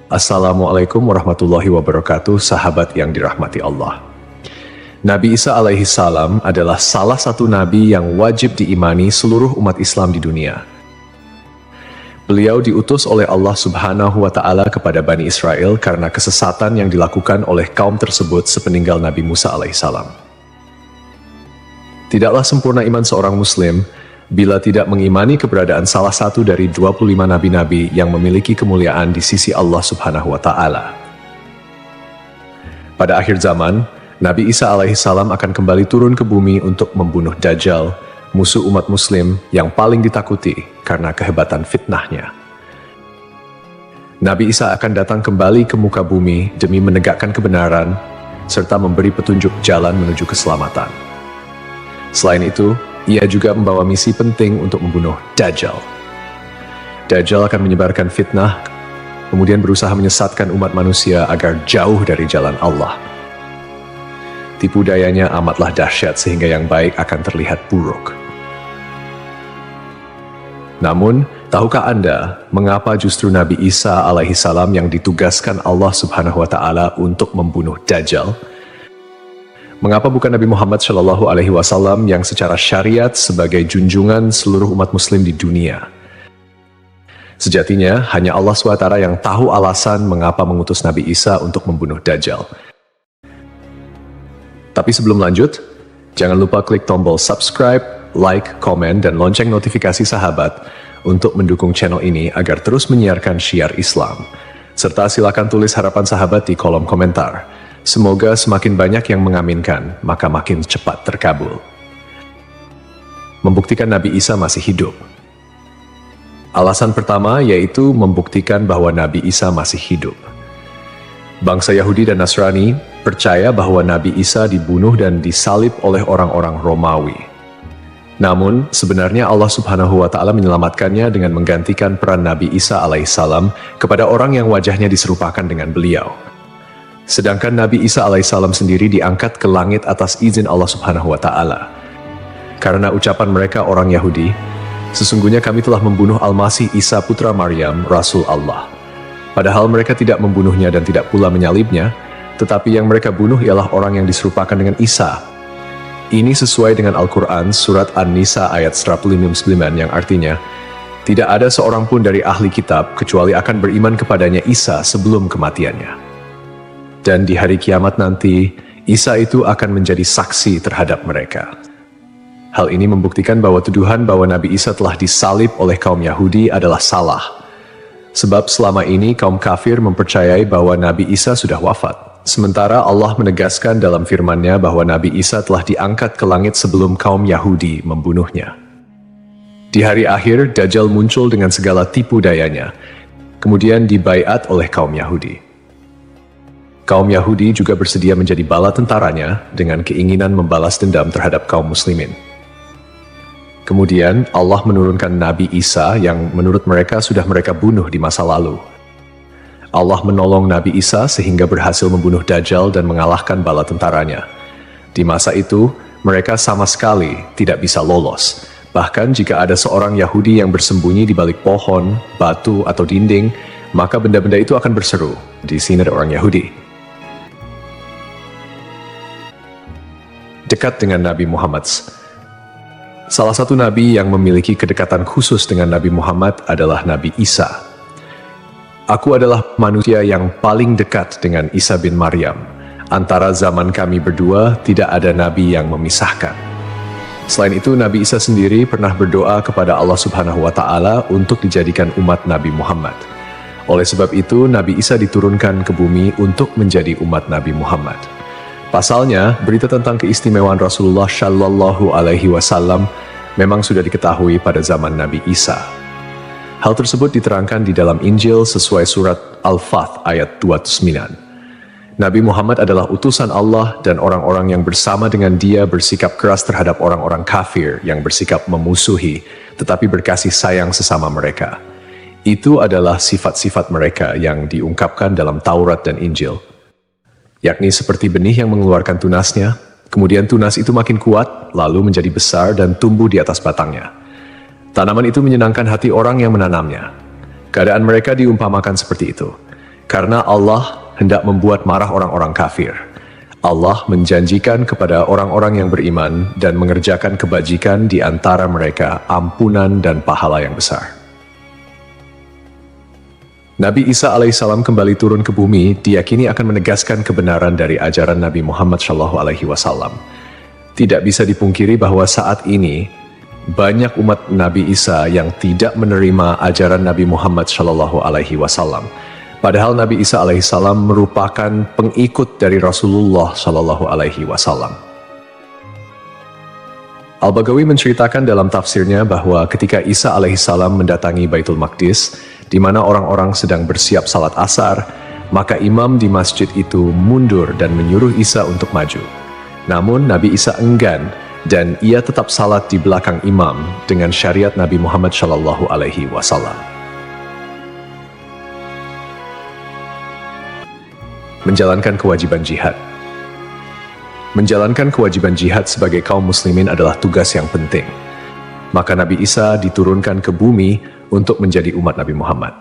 Assalamualaikum warahmatullahi wabarakatuh, sahabat yang dirahmati Allah. Nabi Isa alaihi salam adalah salah satu nabi yang wajib diimani seluruh umat Islam di dunia. Beliau diutus oleh Allah Subhanahu wa Ta'ala kepada Bani Israel karena kesesatan yang dilakukan oleh kaum tersebut sepeninggal Nabi Musa alaihi salam. Tidaklah sempurna iman seorang Muslim bila tidak mengimani keberadaan salah satu dari 25 nabi-nabi yang memiliki kemuliaan di sisi Allah Subhanahu wa Ta'ala. Pada akhir zaman, Nabi Isa alaihi salam akan kembali turun ke bumi untuk membunuh Dajjal, musuh umat Muslim yang paling ditakuti karena kehebatan fitnahnya. Nabi Isa akan datang kembali ke muka bumi demi menegakkan kebenaran serta memberi petunjuk jalan menuju keselamatan. Selain itu, ia juga membawa misi penting untuk membunuh Dajjal. Dajjal akan menyebarkan fitnah, kemudian berusaha menyesatkan umat manusia agar jauh dari jalan Allah. Tipu dayanya amatlah dahsyat sehingga yang baik akan terlihat buruk. Namun, tahukah Anda mengapa justru Nabi Isa alaihi salam yang ditugaskan Allah Subhanahu wa Ta'ala untuk membunuh Dajjal? Mengapa bukan Nabi Muhammad Shallallahu Alaihi Wasallam yang secara syariat sebagai junjungan seluruh umat Muslim di dunia? Sejatinya, hanya Allah SWT yang tahu alasan mengapa mengutus Nabi Isa untuk membunuh Dajjal. Tapi sebelum lanjut, jangan lupa klik tombol subscribe, like, komen, dan lonceng notifikasi sahabat untuk mendukung channel ini agar terus menyiarkan syiar Islam. Serta silakan tulis harapan sahabat di kolom komentar. Semoga semakin banyak yang mengaminkan, maka makin cepat terkabul. Membuktikan Nabi Isa masih hidup. Alasan pertama yaitu membuktikan bahwa Nabi Isa masih hidup. Bangsa Yahudi dan Nasrani percaya bahwa Nabi Isa dibunuh dan disalib oleh orang-orang Romawi. Namun, sebenarnya Allah Subhanahu wa Ta'ala menyelamatkannya dengan menggantikan peran Nabi Isa alaihissalam kepada orang yang wajahnya diserupakan dengan beliau. Sedangkan Nabi Isa alaihissalam sendiri diangkat ke langit atas izin Allah Subhanahu wa Ta'ala. Karena ucapan mereka orang Yahudi, sesungguhnya kami telah membunuh Al-Masih Isa putra Maryam, Rasul Allah. Padahal mereka tidak membunuhnya dan tidak pula menyalibnya, tetapi yang mereka bunuh ialah orang yang diserupakan dengan Isa. Ini sesuai dengan Al-Quran surat An-Nisa ayat 159 yang artinya, tidak ada seorang pun dari ahli kitab kecuali akan beriman kepadanya Isa sebelum kematiannya. Dan di hari kiamat nanti, Isa itu akan menjadi saksi terhadap mereka. Hal ini membuktikan bahwa tuduhan bahwa Nabi Isa telah disalib oleh kaum Yahudi adalah salah. Sebab selama ini kaum kafir mempercayai bahwa Nabi Isa sudah wafat. Sementara Allah menegaskan dalam firman-Nya bahwa Nabi Isa telah diangkat ke langit sebelum kaum Yahudi membunuhnya. Di hari akhir, Dajjal muncul dengan segala tipu dayanya, kemudian dibaiat oleh kaum Yahudi. Kaum Yahudi juga bersedia menjadi bala tentaranya dengan keinginan membalas dendam terhadap kaum muslimin. Kemudian Allah menurunkan Nabi Isa yang menurut mereka sudah mereka bunuh di masa lalu. Allah menolong Nabi Isa sehingga berhasil membunuh Dajjal dan mengalahkan bala tentaranya. Di masa itu, mereka sama sekali tidak bisa lolos. Bahkan jika ada seorang Yahudi yang bersembunyi di balik pohon, batu, atau dinding, maka benda-benda itu akan berseru, "Di sini ada orang Yahudi." Dekat dengan Nabi Muhammad. Salah satu nabi yang memiliki kedekatan khusus dengan Nabi Muhammad adalah Nabi Isa. Aku adalah manusia yang paling dekat dengan Isa bin Maryam. Antara zaman kami berdua tidak ada nabi yang memisahkan. Selain itu, Nabi Isa sendiri pernah berdoa kepada Allah Subhanahu wa Ta'ala untuk dijadikan umat Nabi Muhammad. Oleh sebab itu, Nabi Isa diturunkan ke bumi untuk menjadi umat Nabi Muhammad. Pasalnya, berita tentang keistimewaan Rasulullah Shallallahu Alaihi Wasallam memang sudah diketahui pada zaman Nabi Isa. Hal tersebut diterangkan di dalam Injil sesuai surat Al-Fath ayat 29. Nabi Muhammad adalah utusan Allah dan orang-orang yang bersama dengan dia bersikap keras terhadap orang-orang kafir yang bersikap memusuhi, tetapi berkasih sayang sesama mereka. Itu adalah sifat-sifat mereka yang diungkapkan dalam Taurat dan Injil. Yakni seperti benih yang mengeluarkan tunasnya, kemudian tunas itu makin kuat, lalu menjadi besar dan tumbuh di atas batangnya. Tanaman itu menyenangkan hati orang yang menanamnya. Keadaan mereka diumpamakan seperti itu. Karena Allah hendak membuat marah orang-orang kafir. Allah menjanjikan kepada orang-orang yang beriman dan mengerjakan kebajikan di antara mereka ampunan dan pahala yang besar. Nabi Isa alaihissalam kembali turun ke bumi diyakini akan menegaskan kebenaran dari ajaran Nabi Muhammad SAW. Tidak bisa dipungkiri bahwa saat ini banyak umat Nabi Isa yang tidak menerima ajaran Nabi Muhammad SAW. Padahal Nabi Isa alaihissalam merupakan pengikut dari Rasulullah SAW. Al-Baghawi menceritakan dalam tafsirnya bahwa ketika Isa alaihissalam mendatangi Baitul Maqdis, di mana orang-orang sedang bersiap salat asar, maka imam di masjid itu mundur dan menyuruh Isa untuk maju. Namun Nabi Isa enggan dan ia tetap salat di belakang imam dengan syariat Nabi Muhammad SAW. Menjalankan kewajiban jihad. Menjalankan kewajiban jihad sebagai kaum muslimin adalah tugas yang penting. Maka Nabi Isa diturunkan ke bumi untuk menjadi umat Nabi Muhammad.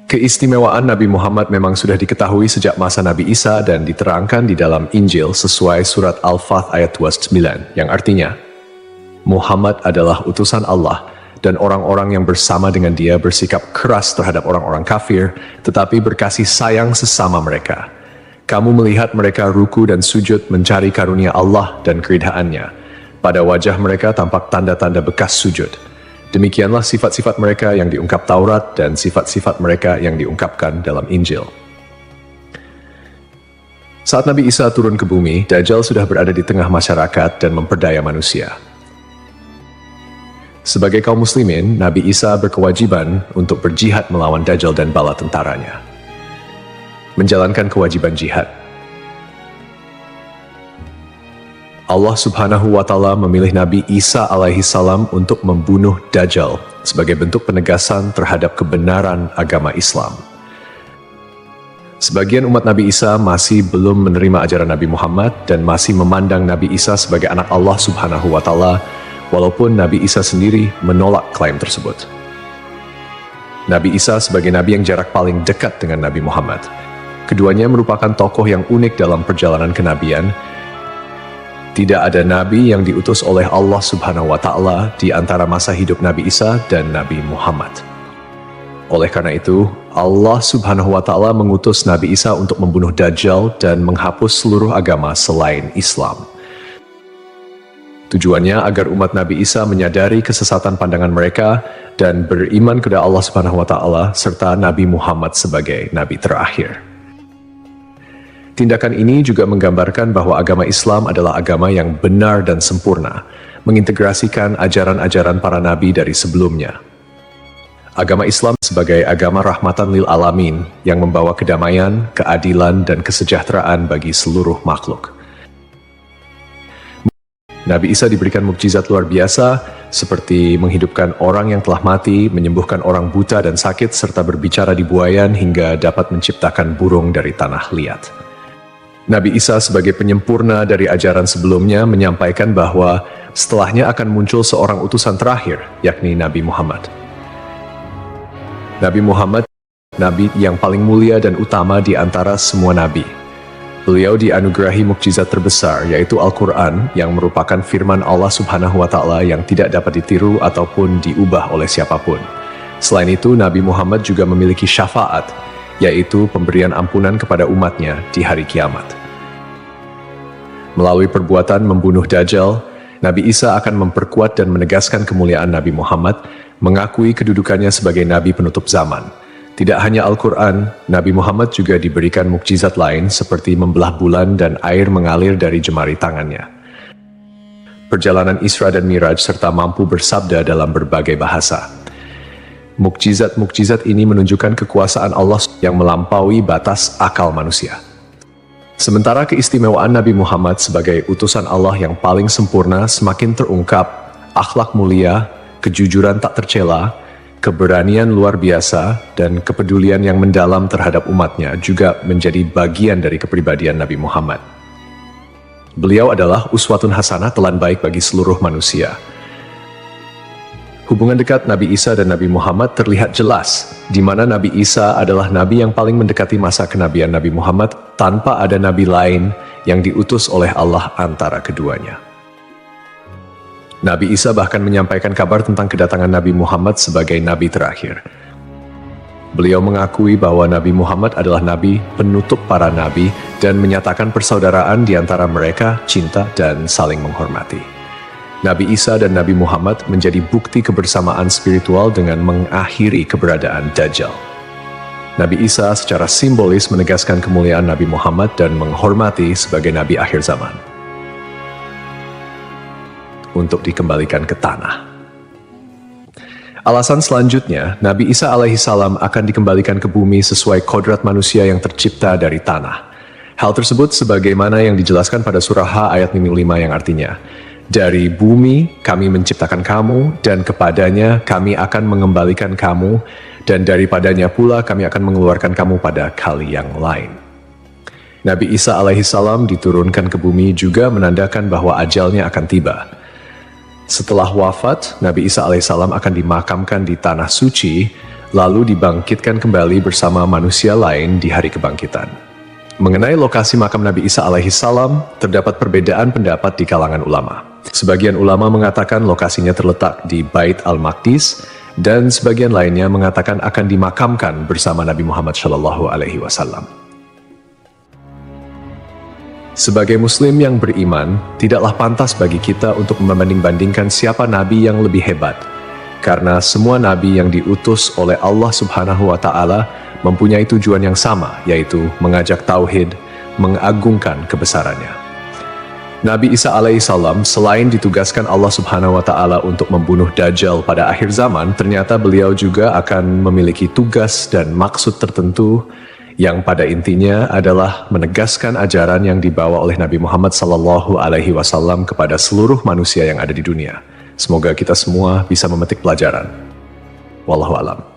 Keistimewaan Nabi Muhammad memang sudah diketahui sejak masa Nabi Isa dan diterangkan di dalam Injil sesuai surat Al-Fath ayat 29, yang artinya, Muhammad adalah utusan Allah dan orang-orang yang bersama dengan dia bersikap keras terhadap orang-orang kafir, tetapi berkasih sayang sesama mereka. Kamu melihat mereka ruku dan sujud mencari karunia Allah dan keridhaannya. Pada wajah mereka tampak tanda-tanda bekas sujud. Demikianlah sifat-sifat mereka yang diungkap Taurat dan sifat-sifat mereka yang diungkapkan dalam Injil. Saat Nabi Isa turun ke bumi, Dajjal sudah berada di tengah masyarakat dan memperdaya manusia. Sebagai kaum muslimin, Nabi Isa berkewajiban untuk berjihad melawan Dajjal dan bala tentaranya. Menjalankan kewajiban jihad. Allah Subhanahu wa Ta'ala memilih Nabi Isa alaihissalam untuk membunuh Dajjal sebagai bentuk penegasan terhadap kebenaran agama Islam. Sebagian umat Nabi Isa masih belum menerima ajaran Nabi Muhammad dan masih memandang Nabi Isa sebagai anak Allah Subhanahu wa Ta'ala, walaupun Nabi Isa sendiri menolak klaim tersebut. Nabi Isa sebagai Nabi yang jarak paling dekat dengan Nabi Muhammad. Keduanya merupakan tokoh yang unik dalam perjalanan kenabian. Tidak ada Nabi yang diutus oleh Allah Subhanahu wa Ta'ala di antara masa hidup Nabi Isa dan Nabi Muhammad. Oleh karena itu, Allah Subhanahu wa Ta'ala mengutus Nabi Isa untuk membunuh Dajjal dan menghapus seluruh agama selain Islam. Tujuannya agar umat Nabi Isa menyadari kesesatan pandangan mereka dan beriman kepada Allah Subhanahu wa Ta'ala serta Nabi Muhammad sebagai Nabi terakhir. Tindakan ini juga menggambarkan bahwa agama Islam adalah agama yang benar dan sempurna, mengintegrasikan ajaran-ajaran para nabi dari sebelumnya. Agama Islam sebagai agama rahmatan lil alamin yang membawa kedamaian, keadilan, dan kesejahteraan bagi seluruh makhluk. Nabi Isa diberikan mukjizat luar biasa seperti menghidupkan orang yang telah mati, menyembuhkan orang buta dan sakit, serta berbicara di buayan hingga dapat menciptakan burung dari tanah liat. Nabi Isa sebagai penyempurna dari ajaran sebelumnya menyampaikan bahwa setelahnya akan muncul seorang utusan terakhir, yakni Nabi Muhammad. Nabi Muhammad, Nabi yang paling mulia dan utama di antara semua Nabi. Beliau dianugerahi mukjizat terbesar, yaitu Al-Quran, yang merupakan firman Allah Subhanahu wa Ta'ala yang tidak dapat ditiru ataupun diubah oleh siapapun. Selain itu, Nabi Muhammad juga memiliki syafaat, yaitu pemberian ampunan kepada umatnya di hari kiamat. Melalui perbuatan membunuh Dajjal, Nabi Isa akan memperkuat dan menegaskan kemuliaan Nabi Muhammad, mengakui kedudukannya sebagai Nabi penutup zaman. Tidak hanya Al-Quran, Nabi Muhammad juga diberikan mukjizat lain seperti membelah bulan dan air mengalir dari jemari tangannya. Perjalanan Isra dan Miraj serta mampu bersabda dalam berbagai bahasa. Mukjizat-mukjizat ini menunjukkan kekuasaan Allah yang melampaui batas akal manusia. Sementara keistimewaan Nabi Muhammad sebagai utusan Allah yang paling sempurna semakin terungkap, akhlak mulia, kejujuran tak tercela, keberanian luar biasa, dan kepedulian yang mendalam terhadap umatnya juga menjadi bagian dari kepribadian Nabi Muhammad. Beliau adalah uswatun hasanah, telan baik bagi seluruh manusia. Hubungan dekat Nabi Isa dan Nabi Muhammad terlihat jelas, di mana Nabi Isa adalah nabi yang paling mendekati masa kenabian Nabi Muhammad tanpa ada nabi lain yang diutus oleh Allah antara keduanya. Nabi Isa bahkan menyampaikan kabar tentang kedatangan Nabi Muhammad sebagai nabi terakhir. Beliau mengakui bahwa Nabi Muhammad adalah nabi penutup para nabi dan menyatakan persaudaraan di antara mereka, cinta dan saling menghormati. Nabi Isa dan Nabi Muhammad menjadi bukti kebersamaan spiritual dengan mengakhiri keberadaan Dajjal. Nabi Isa secara simbolis menegaskan kemuliaan Nabi Muhammad dan menghormati sebagai nabi akhir zaman. Untuk dikembalikan ke tanah. Alasan selanjutnya, Nabi Isa alaihi salam akan dikembalikan ke bumi sesuai kodrat manusia yang tercipta dari tanah. Hal tersebut sebagaimana yang dijelaskan pada surah H ayat 5 yang artinya, dari bumi kami menciptakan kamu, dan kepadanya kami akan mengembalikan kamu, dan daripadanya pula kami akan mengeluarkan kamu pada kali yang lain. Nabi Isa alaihi salam diturunkan ke bumi juga menandakan bahwa ajalnya akan tiba. Setelah wafat, Nabi Isa alaihi salam akan dimakamkan di tanah suci, lalu dibangkitkan kembali bersama manusia lain di hari kebangkitan. Mengenai lokasi makam Nabi Isa alaihi salam, terdapat perbedaan pendapat di kalangan ulama. Sebagian ulama mengatakan lokasinya terletak di Bait al-Maqdis, dan sebagian lainnya mengatakan akan dimakamkan bersama Nabi Muhammad SAW. Sebagai muslim yang beriman, tidaklah pantas bagi kita untuk membanding-bandingkan siapa nabi yang lebih hebat, karena semua nabi yang diutus oleh Allah Subhanahu wa Ta'ala mempunyai tujuan yang sama, yaitu mengajak tauhid, mengagungkan kebesarannya. Nabi Isa alaihissalam selain ditugaskan Allah Subhanahu wa Ta'ala untuk membunuh Dajjal pada akhir zaman, ternyata beliau juga akan memiliki tugas dan maksud tertentu yang pada intinya adalah menegaskan ajaran yang dibawa oleh Nabi Muhammad SAW kepada seluruh manusia yang ada di dunia. Semoga kita semua bisa memetik pelajaran. Wallahu a'lam.